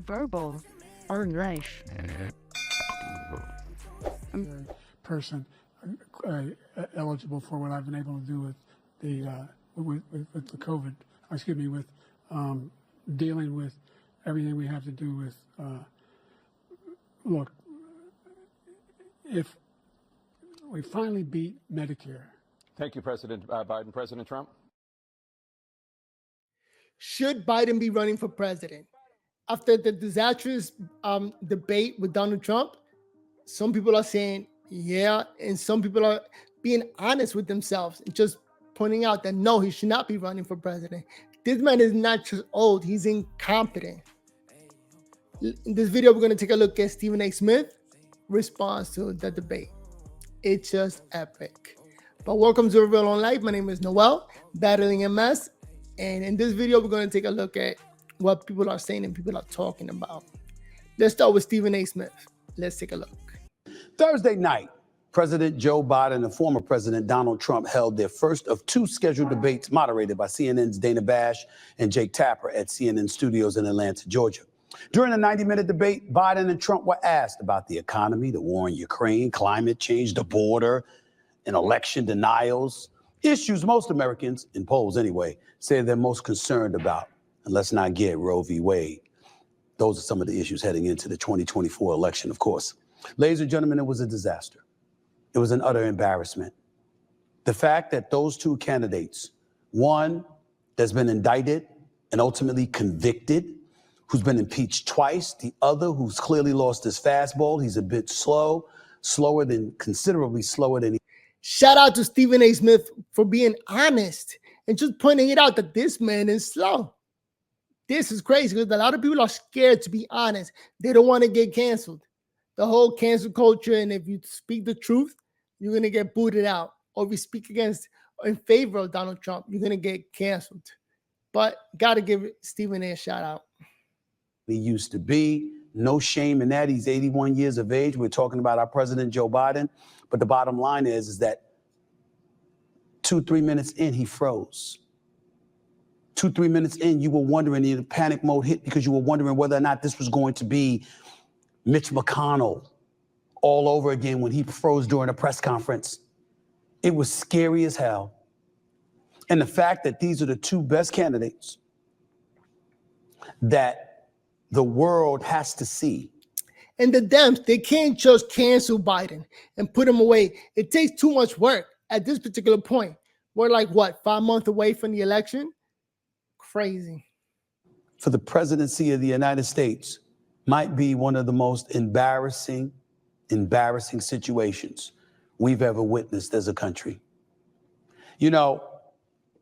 verbal or knife. Person eligible for what I've been able to do with the with the COVID. Excuse me, with dealing with everything we have to do with. Look, if we finally beat Medicare. Thank you, President Biden. President Trump. Should Biden be running for president? After the disastrous debate with Donald Trump, some people are saying, yeah, and some people are being honest with themselves and just pointing out that no, he should not be running for president. This man is not just old, he's incompetent. In this video, we're going to take a look at Stephen A. Smith's response to the debate. It's just epic. But welcome to Real on Life. My name is Noel, battling MS. And in this video, we're going to take a look at what people are saying and people are talking about. Let's start with Stephen A. Smith. Let's take a look. Thursday night, President Joe Biden and former President Donald Trump held their first of two scheduled debates moderated by CNN's Dana Bash and Jake Tapper at CNN Studios in Atlanta, Georgia. During the 90-minute debate, Biden and Trump were asked about the economy, the war in Ukraine, climate change, the border, and election denials, issues most Americans, in polls anyway, say they're most concerned about. And let's not get Roe v. Wade. Those are some of the issues heading into the 2024 election, of course. Ladies and gentlemen, it was a disaster. It was an utter embarrassment. The fact that those two candidates, one that's been indicted and ultimately convicted, who's been impeached twice, the other who's clearly lost his fastball, he's a bit considerably slower than he. Shout out to Stephen A. Smith for being honest and just pointing it out that this man is slow. This is crazy because a lot of people are scared to be honest. They don't want to get canceled. The whole cancel culture, and if you speak the truth, you're going to get booted out. Or if you speak against or in favor of Donald Trump, you're going to get canceled. But got to give Stephen A. a shout out. He used to be. No shame in that. He's 81 years of age. We're talking about our president, Joe Biden. But the bottom line is that 2-3 minutes in, he froze. 2-3 minutes in, you were wondering, the panic mode hit because you were wondering whether or not this was going to be Mitch McConnell all over again when he froze during a press conference. It was scary as hell. And the fact that these are the two best candidates that the world has to see. And the Dems, they can't just cancel Biden and put him away. It takes too much work at this particular point. We're like, 5 months away from the election? Crazy. For the presidency of the United States might be one of the most embarrassing situations we've ever witnessed as a country. You know,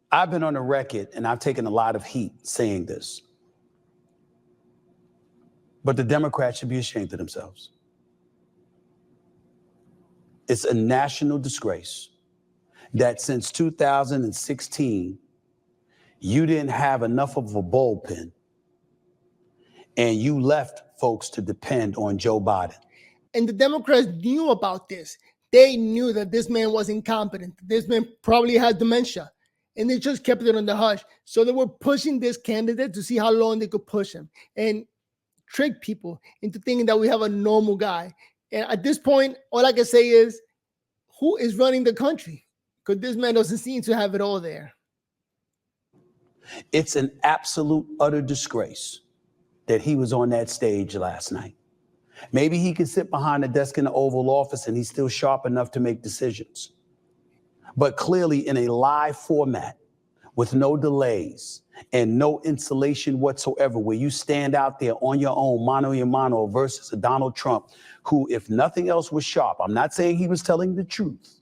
I've been on the record and I've taken a lot of heat saying this. But the Democrats should be ashamed of themselves. It's a national disgrace that since 2016, you didn't have enough of a bullpen and you left folks to depend on Joe Biden. And the Democrats knew about this. They knew that this man was incompetent. This man probably had dementia. And they just kept it on the hush. So they were pushing this candidate to see how long they could push him and trick people into thinking that we have a normal guy. And at this point, all I can say is, who is running the country? Because this man doesn't seem to have it all there. It's an absolute, utter disgrace that he was on that stage last night. Maybe he can sit behind a desk in the Oval Office and he's still sharp enough to make decisions. But clearly in a live format with no delays and no insulation whatsoever, where you stand out there on your own, mano a mano, versus a Donald Trump, who, if nothing else, was sharp. I'm not saying he was telling the truth.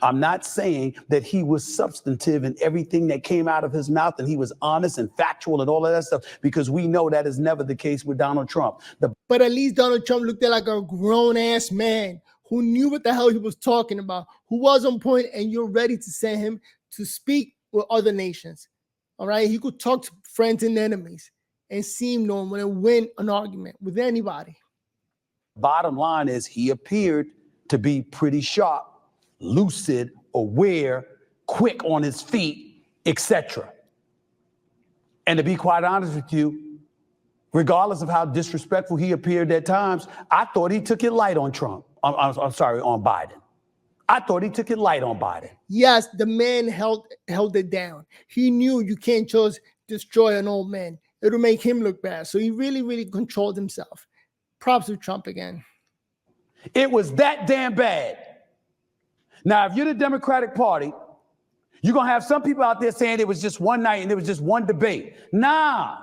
I'm not saying that he was substantive in everything that came out of his mouth and he was honest and factual and all of that stuff, because we know that is never the case with Donald Trump. But at least Donald Trump looked like a grown-ass man who knew what the hell he was talking about, who was on point, and you're ready to send him to speak with other nations. All right? He could talk to friends and enemies and seem normal and win an argument with anybody. Bottom line is he appeared to be pretty sharp, lucid, aware, quick on his feet, etc. And to be quite honest with you, regardless of how disrespectful he appeared at times, I thought he took it light on Trump. I'm sorry, on Biden. I thought he took it light on Biden. Yes, the man held it down. He knew you can't just destroy an old man. It'll make him look bad. So he really, really controlled himself. Props to Trump again. It was that damn bad. Now, if you're the Democratic Party, you're going to have some people out there saying it was just one night and it was just one debate. Nah.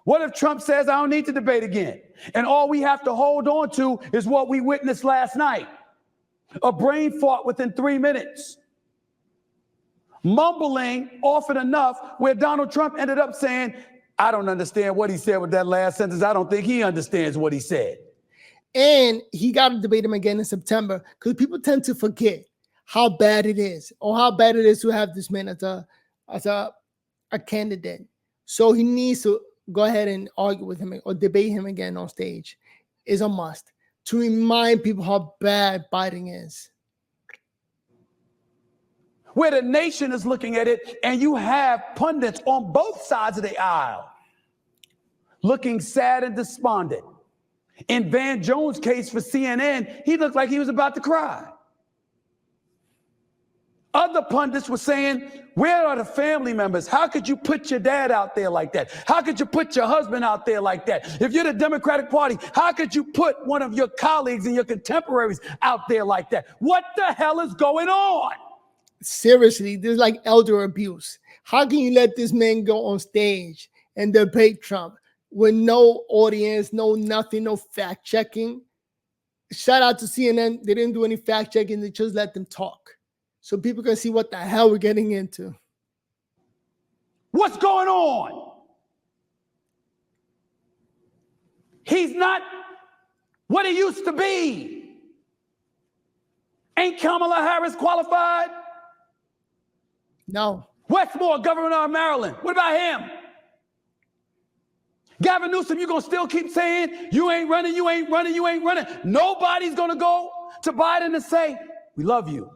What if Trump says, I don't need to debate again? And all we have to hold on to is what we witnessed last night. A brain fart within 3 minutes. Mumbling often enough where Donald Trump ended up saying, I don't understand what he said with that last sentence. I don't think he understands what he said. And he got to debate him again in September because people tend to forget how bad it is or how bad it is to have this man as a candidate. So he needs to go ahead and argue with him or debate him again on stage. Is a must to remind people how bad Biden is. Where the nation is looking at it, and you have pundits on both sides of the aisle looking sad and despondent. In Van Jones' case for CNN, he looked like he was about to cry. Other pundits were saying, where are the family members? How could you put your dad out there like that? How could you put your husband out there like that? If you're the Democratic Party, how could you put one of your colleagues and your contemporaries out there like that? What the hell is going on? Seriously, there's like elder abuse. How can you let this man go on stage and debate Trump with no audience, no nothing, no fact checking? Shout out to CNN. They didn't do any fact checking. They just let them talk. So people can see what the hell we're getting into. What's going on? He's not what he used to be. Ain't Kamala Harris qualified? No. Westmore, governor of Maryland. What about him? Gavin Newsom, you gonna still keep saying you ain't running, you ain't running, you ain't running. Nobody's gonna go to Biden and say, we love you.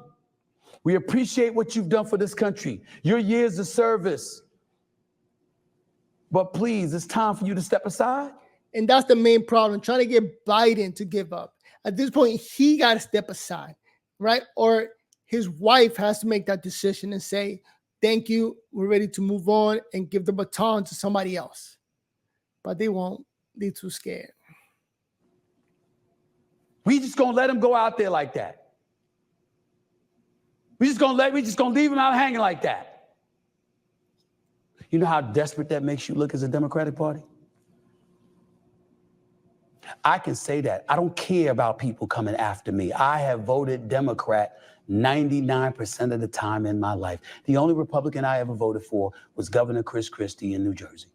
We appreciate what you've done for this country, your years of service. But please, it's time for you to step aside. And that's the main problem, trying to get Biden to give up. At this point, he got to step aside, right? Or his wife has to make that decision and say, thank you, we're ready to move on and give the baton to somebody else. But they won't. They're too scared. We just gonna let him go out there like that. We just gonna leave him out hanging like that. You know how desperate that makes you look as a Democratic Party? I can say that. I don't care about people coming after me. I have voted Democrat 99% of the time in my life. The only Republican I ever voted for was Governor Chris Christie in New Jersey.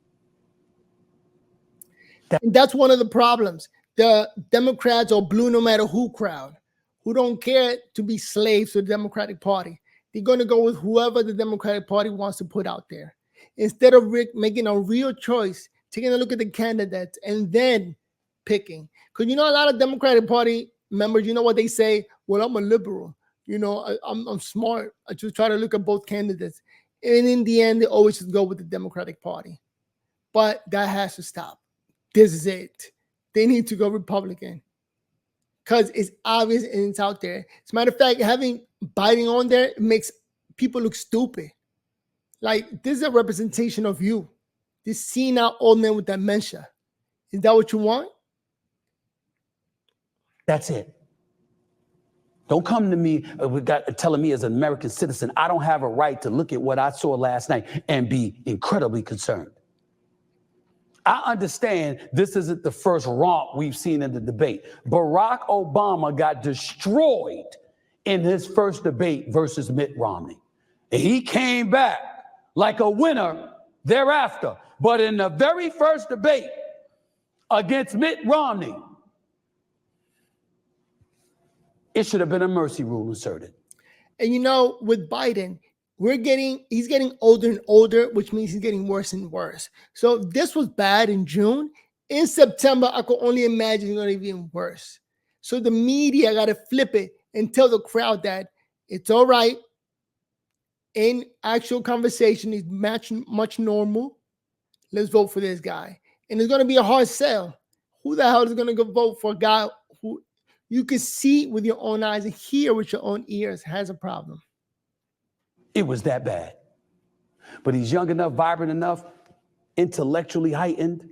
And that's one of the problems. The Democrats or blue no matter who crowd, who don't care to be slaves to the Democratic Party. They're going to go with whoever the Democratic Party wants to put out there. Instead of making a real choice, taking a look at the candidates and then picking. Because you know a lot of Democratic Party members, you know what they say? Well, I'm a liberal. You know, I'm smart. I just try to look at both candidates. And in the end, they always just go with the Democratic Party. But that has to stop. This is it. They need to go Republican. Because it's obvious and it's out there. As a matter of fact, having Biden on there makes people look stupid. Like, this is a representation of you. This senile old man with dementia. Is that what you want? That's it. Don't come to me telling me as an American citizen, I don't have a right to look at what I saw last night and be incredibly concerned. I understand this isn't the first romp we've seen in the debate. Barack Obama got destroyed in his first debate versus Mitt Romney. And he came back like a winner thereafter. But in the very first debate against Mitt Romney, it should have been a mercy rule inserted. And you know, with Biden, he's getting older and older, which means he's getting worse and worse. So if this was bad in June, in September, I could only imagine it's going to be even worse. So the media got to flip it and tell the crowd that it's all right. In actual conversation, he's much normal. Let's vote for this guy. And it's going to be a hard sell. Who the hell is going to go vote for a guy who you can see with your own eyes and hear with your own ears has a problem? It was that bad. But he's young enough, vibrant enough, intellectually heightened,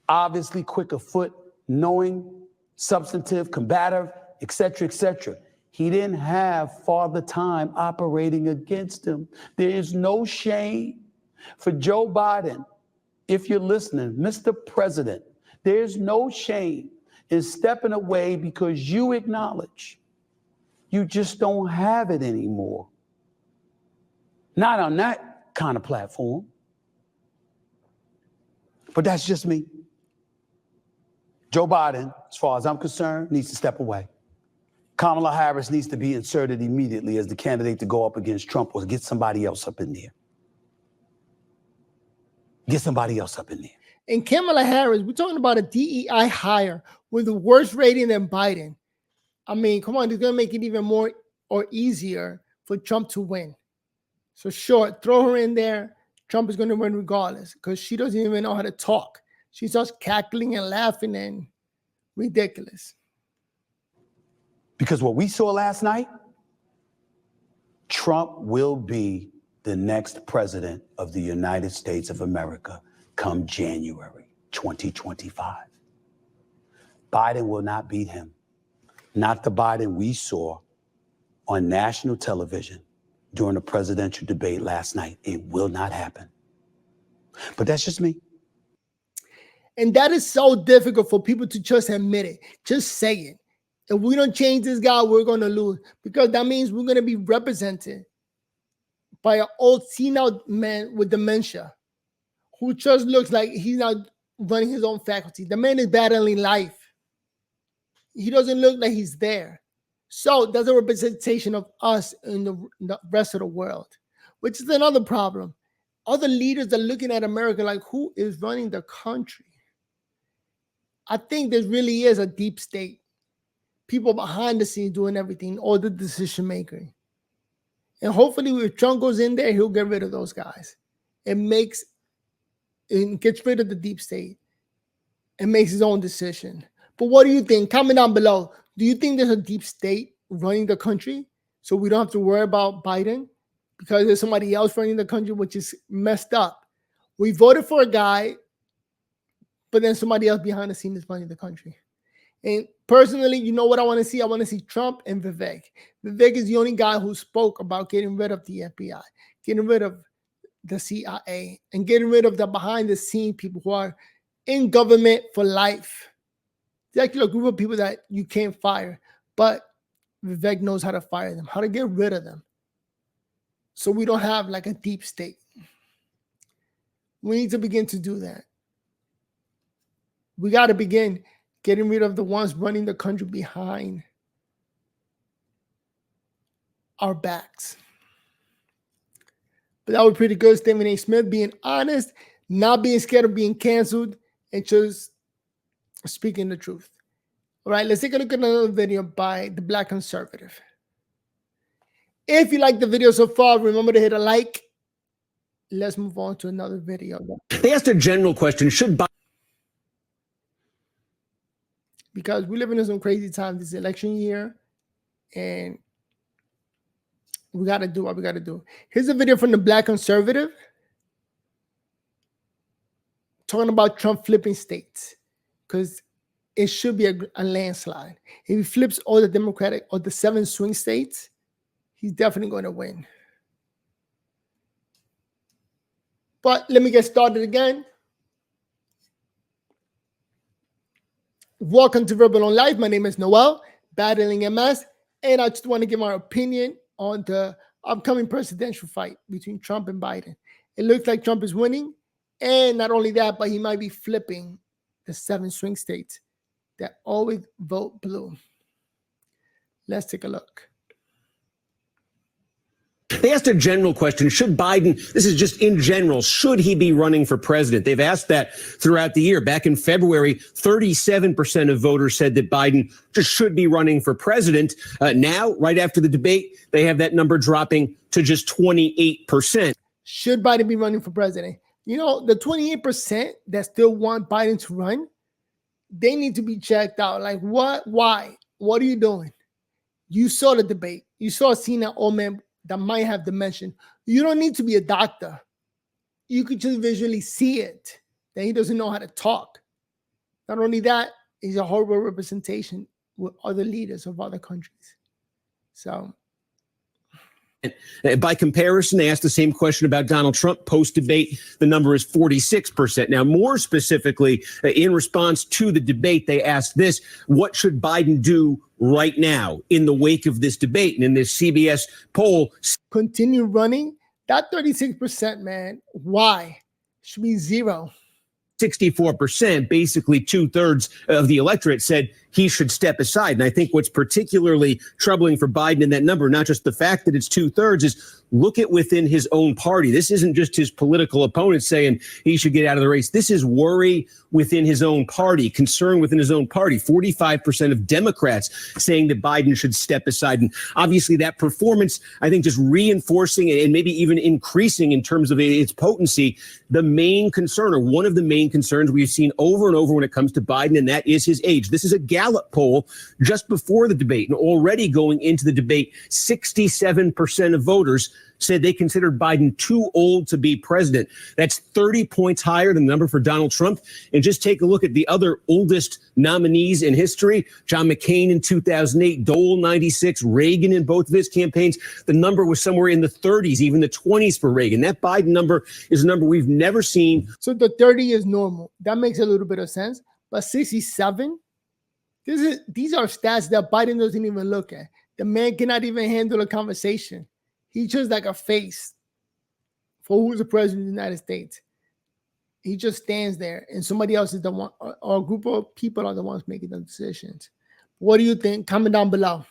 obviously quick of foot, knowing, substantive, combative, etc., etc. He didn't have Father Time operating against him. There is no shame for Joe Biden. If you're listening, Mr. President, there's no shame in stepping away because you acknowledge you just don't have it anymore. Not on that kind of platform. But that's just me. Joe Biden, as far as I'm concerned, needs to step away. Kamala Harris needs to be inserted immediately as the candidate to go up against Trump, or get somebody else up in there. Get somebody else up in there. And Kamala Harris, we're talking about a DEI hire with the worst rating than Biden. I mean, come on, it's going to make it even more or easier for Trump to win. So sure, throw her in there. Trump is going to win regardless because she doesn't even know how to talk. She starts cackling and laughing and ridiculous. Because what we saw last night, Trump will be the next president of the United States of America come January 2025. Biden will not beat him. Not the Biden we saw on national television during the presidential debate last night. It will not happen. But that's just me. And that is so difficult for people to just admit it. Just say it. If we don't change this guy, we're going to lose. Because that means we're going to be represented by an old senile man with dementia who just looks like he's not running his own faculty. The man is battling life. He doesn't look like he's there. So that's a representation of us in the rest of the world, which is another problem. Other leaders are looking at America like, who is running the country? I think there really is a deep state. People behind the scenes doing everything, all the decision making. And hopefully if Trump goes in there, he'll get rid of those guys. It gets rid of the deep state and makes his own decision. But what do you think? Comment down below. Do you think there's a deep state running the country so we don't have to worry about Biden because there's somebody else running the country, which is messed up? We voted for a guy, but then somebody else behind the scenes is running the country. And personally, you know what I want to see? I want to see Trump and Vivek. Vivek is the only guy who spoke about getting rid of the FBI, getting rid of the CIA, and getting rid of the behind-the-scenes people who are in government for life. There's actually a group of people that you can't fire, but Vivek knows how to fire them, how to get rid of them. So we don't have like a deep state. We need to begin to do that. We got to begin getting rid of the ones running the country behind our backs. But that was pretty good. Stephan A. Smith being honest, not being scared of being canceled, and just speaking the truth. All right, let's take a look at another video by the Black Conservative. If you like the video so far, remember to hit a like. Let's move on to another video. They asked a general question, should Biden... Because we live in some crazy times this election year, and we got to do what we got to do. Here's a video from the Black Conservative talking about Trump flipping states, because it should be a landslide. If he flips all the Democratic or the 7 swing states, he's definitely going to win. But let me get started again. Welcome to Verbal on Life. My name is Noel, battling MS, and I just want to give my opinion on the upcoming presidential fight between Trump and Biden. It looks like Trump is winning, and not only that, but he might be flipping the 7 swing states that always vote blue. Let's take a look. They asked a general question, should Biden, this is just in general, should he be running for president? They've asked that throughout the year. Back in February, 37% of voters said that Biden just should be running for president. Now, right after the debate, they have that number dropping to just 28%. Should Biden be running for president? You know, the 28% that still want Biden to run, they need to be checked out. Like, what? Why? What are you doing? You saw the debate. You saw a senile old man that might have dementia. You don't need to be a doctor. You could just visually see it, that he doesn't know how to talk. Not only that, he's a horrible representation with other leaders of other countries. So, by comparison, they asked the same question about Donald Trump post-debate. The number is 46%. Now, more specifically, in response to the debate, they asked this: what should Biden do right now in the wake of this debate? And in this CBS poll, continue running. That 36%, man, why? Should be zero. 64%, basically 2/3 of the electorate, said he should step aside. And I think what's particularly troubling for Biden in that number, not just the fact that it's 2/3, is look at within his own party. This isn't just his political opponents saying he should get out of the race. This is worry within his own party, concern within his own party. 45% of Democrats saying that Biden should step aside. And obviously that performance, I think, just reinforcing and maybe even increasing in terms of its potency, the main concern, or one of the main concerns we've seen over and over when it comes to Biden, and that is his age. This is a Gallup poll just before the debate, and already going into the debate, 67% of voters said they considered Biden too old to be president. That's 30 points higher than the number for Donald Trump. And just take a look at the other oldest nominees in history: John McCain in 2008, Dole 96, Reagan in both of his campaigns. The number was somewhere in the 30s, even the 20s for Reagan. That Biden number is a number we've never seen. So the 30 is normal. That makes a little bit of sense. But 67, these are stats that Biden doesn't even look at. The man cannot even handle a conversation. He's just like a face for who's the president of the United States. He just stands there, and somebody else is the one, or a group of people are the ones making the decisions. What do you think? Comment down below.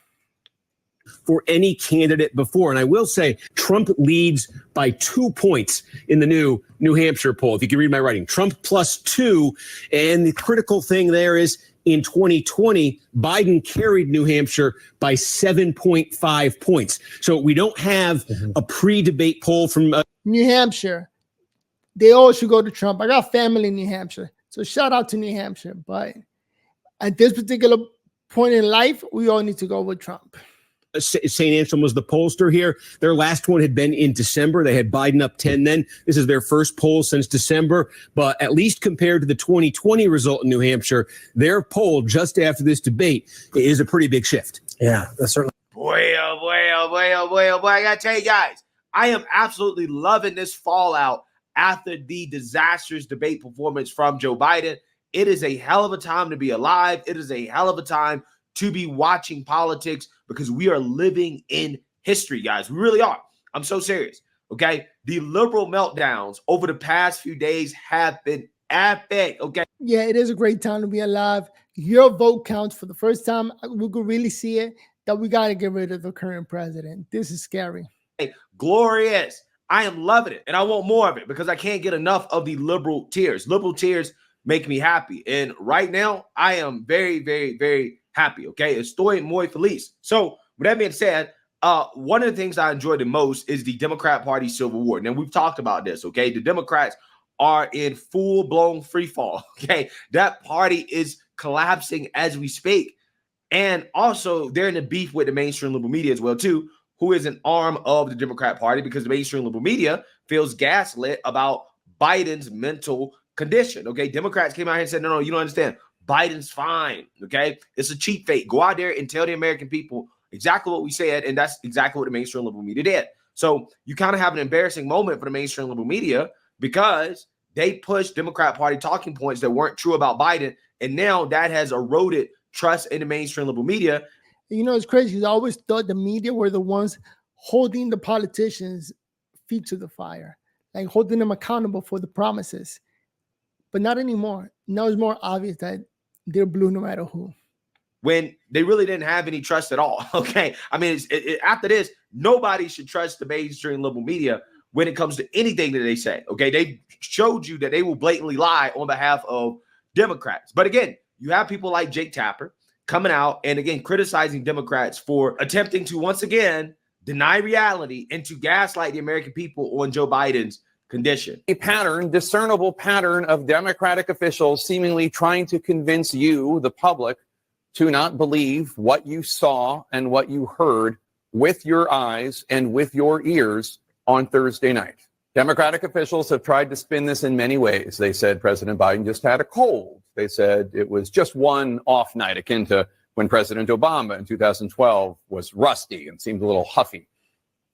For any candidate before. And I will say Trump leads by 2 points in the new New Hampshire poll. If you can read my writing, Trump +2. And the critical thing there is in 2020, Biden carried New Hampshire by 7.5 points. So we don't have a pre-debate poll from New Hampshire. They all should go to Trump. I got family in New Hampshire. So shout out to New Hampshire. But at this particular point in life, we all need to go with Trump. St. Anselm was the pollster here. Their last one had been in December. They had Biden up 10 then. This is their first poll since December. But at least compared to the 2020 result in New Hampshire, their poll just after this debate is a pretty big shift. Yeah, that's certainly. Boy, oh boy, oh boy, oh boy, oh boy. I got to tell you guys, I am absolutely loving this fallout after the disastrous debate performance from Joe Biden. It is a hell of a time to be alive. It is a hell of a time to be watching politics, because we are living in history, guys. We really are. I'm so serious, okay? The liberal meltdowns over the past few days have been epic, okay? Yeah, it is a great time to be alive. Your vote counts. For the first time, we could really see it, that we got to get rid of the current president. This is scary. Hey, glorious. I am loving it, and I want more of it, because I can't get enough of the liberal tears. Liberal tears make me happy, and right now, I am very, very, very happy, okay? Estoy muy feliz. So with that being said, one of the things I enjoy the most is the Democrat Party Civil War. Now, we've talked about this, okay? The Democrats are in full-blown free fall, okay? That party is collapsing as we speak. And also, they're in a beef with the mainstream liberal media as well, too, who is an arm of the Democrat Party, because the mainstream liberal media feels gaslit about Biden's mental condition, okay? Democrats came out here and said, no, you don't understand. Biden's fine, okay? It's a cheap fate. Go out there and tell the American people exactly what we said, and that's exactly what the mainstream liberal media did. So you kind of have an embarrassing moment for the mainstream liberal media, because they pushed Democrat Party talking points that weren't true about Biden, and now that has eroded trust in the mainstream liberal media. You know, it's crazy. I always thought the media were the ones holding the politicians' feet to the fire, like holding them accountable for the promises. But not anymore. Now it's more obvious that they're blue no matter who. When they really didn't have any trust at all, okay? I mean, after this, nobody should trust the mainstream liberal media when it comes to anything that they say, okay? They showed you that they will blatantly lie on behalf of Democrats. But again, you have people like Jake Tapper coming out and, again, criticizing Democrats for attempting to, once again, deny reality and to gaslight the American people on Joe Biden's condition. A pattern, discernible pattern of Democratic officials seemingly trying to convince you, the public, to not believe what you saw and what you heard with your eyes and with your ears on Thursday night. Democratic officials have tried to spin this in many ways. They said President Biden just had a cold. They said it was just one off night, akin to when President Obama in 2012 was rusty and seemed a little huffy.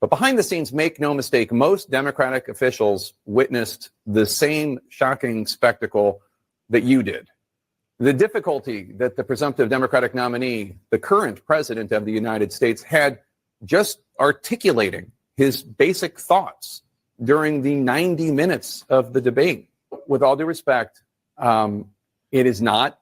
But behind the scenes, make no mistake, most Democratic officials witnessed the same shocking spectacle that you did. The difficulty that the presumptive Democratic nominee, the current president of the United States, had just articulating his basic thoughts during the 90 minutes of the debate. With all due respect, it is not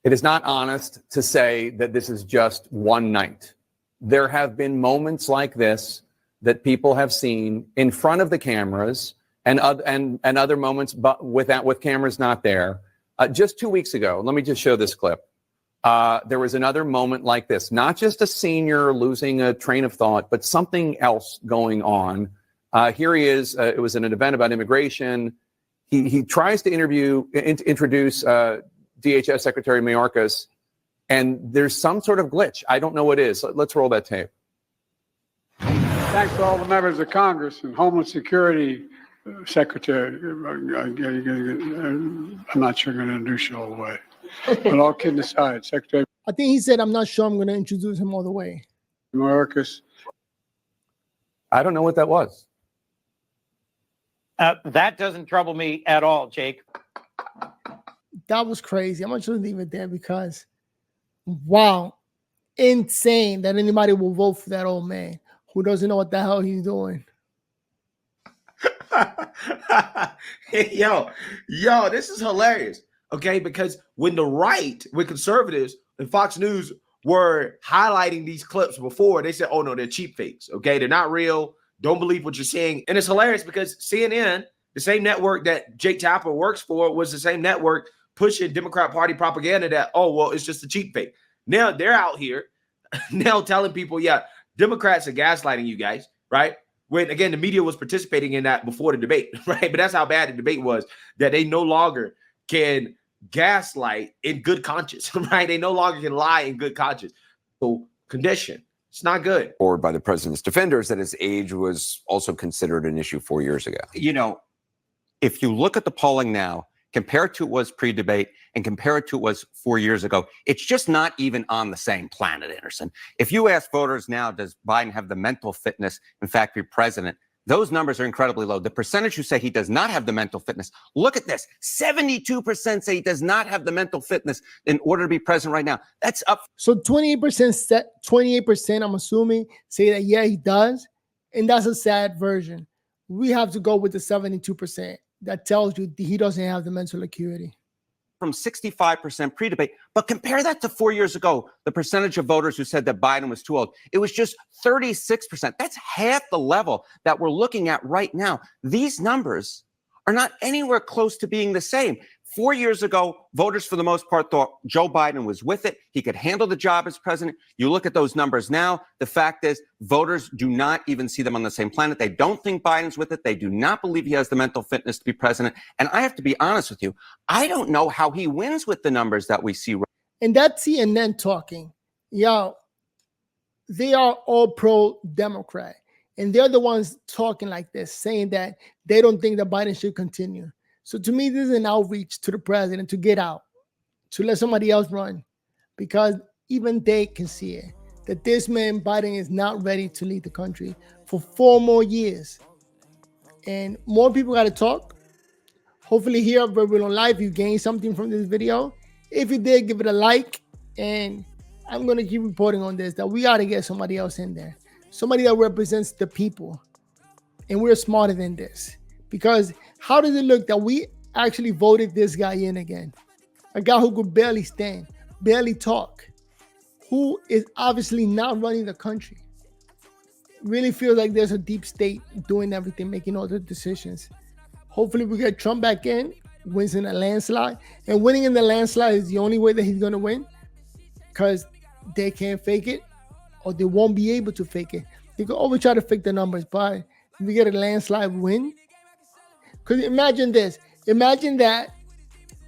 honest to say that this is just one night. There have been moments like this that people have seen in front of the cameras and other moments but with cameras not there. Just 2 weeks ago, let me just show this clip. There was another moment like this, not just a senior losing a train of thought, but something else going on. Here he is. It was in an event about immigration. He tries to introduce DHS Secretary Mayorkas, and there's some sort of glitch. I don't know what it is. Let's roll that tape. Thanks to all the members of Congress and Homeland Security Secretary. I'm not sure I'm going to introduce you all the way. But all kidding aside, Secretary I think he said, I'm not sure I'm going to introduce him all the way. Mayorkas. I don't know what that was. That doesn't trouble me at all, Jake. That was crazy. I'm going to leave it there because, wow, insane that anybody will vote for that old man who doesn't know what the hell he's doing. yo, this is hilarious. Okay, because when the right, when conservatives and Fox News were highlighting these clips before, they said, oh no, they're cheap fakes. Okay, they're not real. Don't believe what you're seeing. And it's hilarious because CNN, the same network that Jake Tapper works for, was the same network pushing Democrat Party propaganda that, oh, well, it's just a cheap fake. Now they're out here now telling people, yeah, Democrats are gaslighting you guys, right? When, again, the media was participating in that before the debate, right? But that's how bad the debate was, that they no longer can gaslight in good conscience, right? They no longer can lie in good conscience. So condition, it's not good. Forward by the president's defenders that his age was also considered an issue 4 years ago. You know, if you look at the polling now, compare it to what was pre-debate and compare it to what was 4 years ago, it's just not even on the same planet, Anderson. If you ask voters now, does Biden have the mental fitness, in fact, to be president? Those numbers are incredibly low. The percentage who say he does not have the mental fitness, look at this. 72% say he does not have the mental fitness in order to be president right now. That's up. So 28%, I'm assuming, say that, yeah, he does. And that's a sad version. We have to go with the 72% that tells you he doesn't have the mental acuity. From 65% pre-debate, but compare that to 4 years ago, the percentage of voters who said that Biden was too old. It was just 36%. That's half the level that we're looking at right now. These numbers are not anywhere close to being the same. 4 years ago, voters for the most part thought Joe Biden was with it. He could handle the job as president. You look at those numbers now, the fact is voters do not even see them on the same planet. They don't think Biden's with it. They do not believe he has the mental fitness to be president. And I have to be honest with you, I don't know how he wins with the numbers that we see. And that's CNN talking. Yo, they are all pro-Democrat. And they're the ones talking like this, saying that they don't think that Biden should continue. So to me, this is an outreach to the president to get out, to let somebody else run, because even they can see it, that this man, Biden, is not ready to lead the country for 4 more years. And more people got to talk. Hopefully here at Verbal on Live, you gained something from this video. If you did, give it a like. And I'm going to keep reporting on this, that we got to get somebody else in there. Somebody that represents the people. And we're smarter than this. Because how does it look that we actually voted this guy in again? A guy who could barely stand, barely talk, who is obviously not running the country. Really feels like there's a deep state doing everything, making all the decisions. Hopefully we get Trump back in, wins in a landslide. And winning in the landslide is the only way that he's going to win, because they can't fake it, or they won't be able to fake it. They can always try to fake the numbers, but we get a landslide win. Because imagine this. Imagine that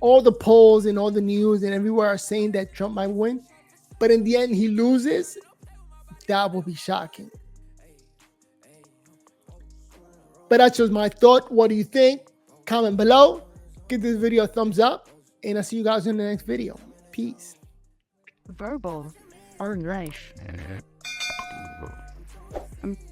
all the polls and all the news and everywhere are saying that Trump might win, but in the end he loses. That will be shocking. But that's just my thought. What do you think? Comment below. Give this video a thumbs up. And I'll see you guys in the next video. Peace. Verbal. Orange.